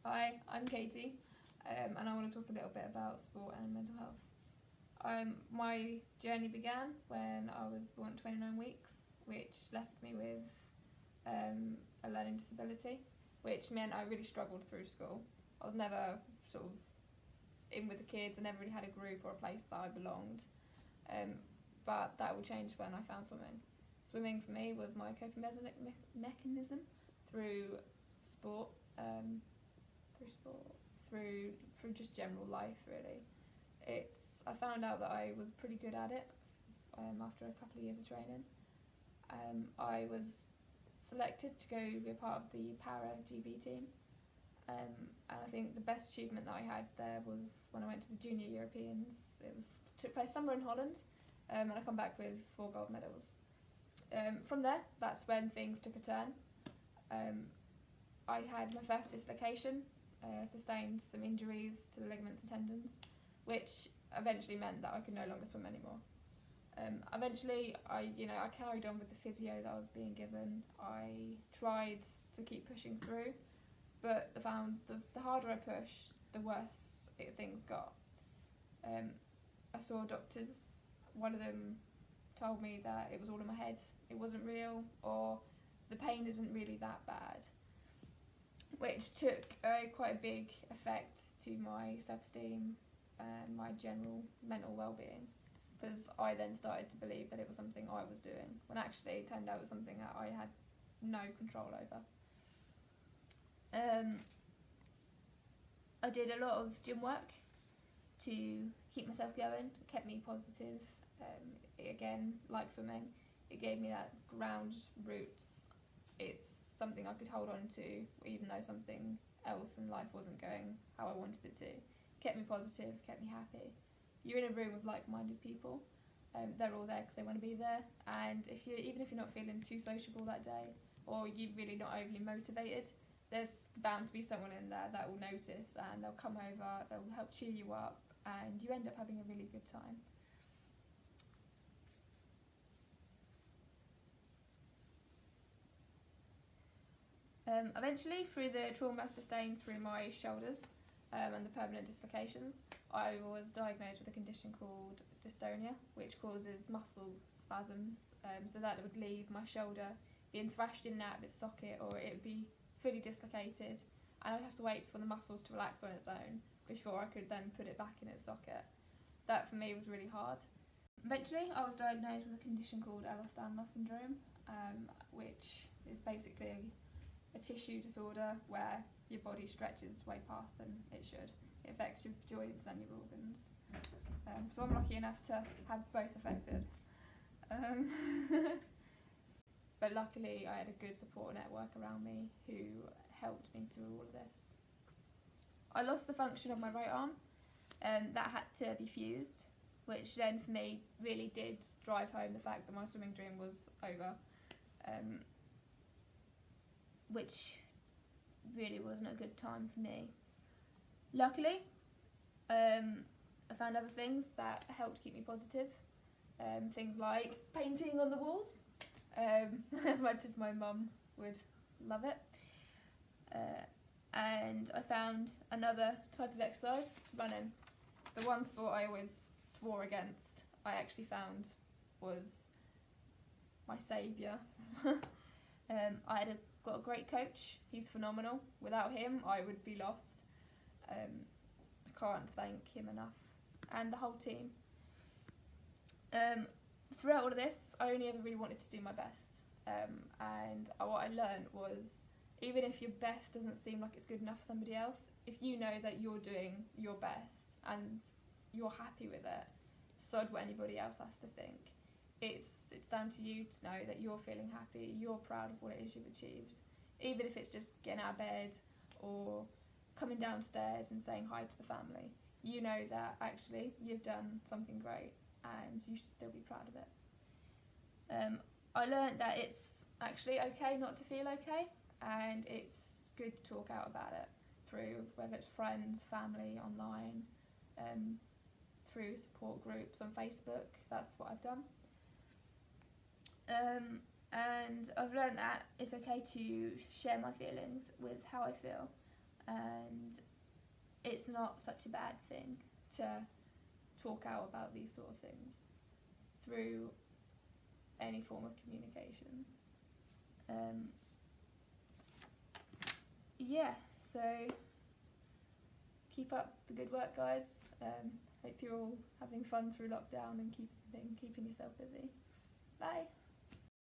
Hi, I'm Katie, and I want to talk a little bit about sport and mental health. My journey began when I was born at 29 weeks, which left me with a learning disability, which meant I really struggled through school. I was never sort of in with the kids. I never really had a group or a place that I belonged. But that all changed when I found swimming. Swimming for me was my coping mechanism through sport, through just general life really. I found out that I was pretty good at it after a couple of years of training. I was selected to go be a part of the para GB team, and I think the best achievement that I had there was when I went to the Junior Europeans. Took place somewhere in Holland, and I come back with 4 gold medals. From there, that's when things took a turn. I had my first dislocation, sustained some injuries to the ligaments and tendons, which eventually meant that I could no longer swim anymore. Eventually, I carried on with the physio that I was being given. I tried to keep pushing through, but I found the harder I pushed, the worse things got. I saw doctors. One of them told me that it was all in my head, it wasn't real, or the pain isn't really that bad, which took quite a big effect to my self-esteem and my general mental well-being, because I then started to believe that it was something I was doing, when actually it turned out it was something that I had no control over. I did a lot of gym work to keep myself going. It kept me positive. Again, like swimming, it gave me that ground roots. It's something I could hold on to, even though something else in life wasn't going how I wanted it to. Kept me positive, kept me happy. You're in a room with like-minded people. They're all there because they want to be there, and even if you're not feeling too sociable that day, or you're really not overly motivated, there's bound to be someone in there that will notice, and they'll come over, they'll help cheer you up, and you end up having a really good time. Eventually, through the trauma sustained through my shoulders and the permanent dislocations, I was diagnosed with a condition called dystonia, which causes muscle spasms, so that would leave my shoulder being thrashed in and out of its socket, or it would be fully dislocated, and I'd have to wait for the muscles to relax on its own before I could then put it back in its socket. That for me was really hard. Eventually, I was diagnosed with a condition called Ehlers-Danlos syndrome, which is basically a tissue disorder where your body stretches way past than it should. It affects your joints and your organs. So I'm lucky enough to have both affected. But luckily I had a good support network around me who helped me through all of this. I lost the function of my right arm, and that had to be fused, which then for me really did drive home the fact that my swimming dream was over. Which really wasn't a good time for me. Luckily, I found other things that helped keep me positive. Things like painting on the walls, as much as my mum would love it. And I found another type of exercise, running. The one sport I always swore against, I actually found was my saviour. I got a great coach. He's phenomenal. Without him, I would be lost. I can't thank him enough, and the whole team. Throughout all of this, I only ever really wanted to do my best, and what I learned was, even if your best doesn't seem like it's good enough for somebody else, if you know that you're doing your best and you're happy with it, sod what anybody else has to think. It's down to you to know that you're feeling happy, you're proud of what it is you've achieved. Even if it's just getting out of bed or coming downstairs and saying hi to the family, you know that actually you've done something great and you should still be proud of it. I learned that it's actually okay not to feel okay, and it's good to talk out about it through whether it's friends, family, online, through support groups on Facebook. That's what I've done. And I've learned that it's okay to share my feelings with how I feel, and it's not such a bad thing to talk out about these sort of things through any form of communication. Yeah, so keep up the good work, guys. Hope you're all having fun through lockdown and keeping yourself busy. Bye.